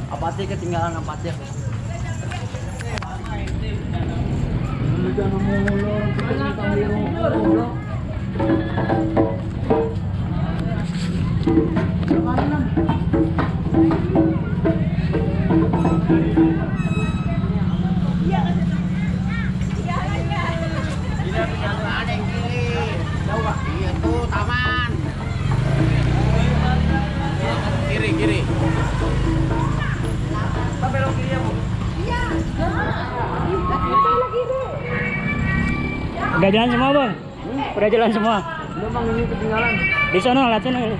Apati ketinggalan apati. Iya tuh taman. Kiri. Belok kiri ya, Bu. Udah jalan semua, Bang? Udah jalan semua? Belum Bang, ini ketinggalan. Di sana, lihat sana. Iya.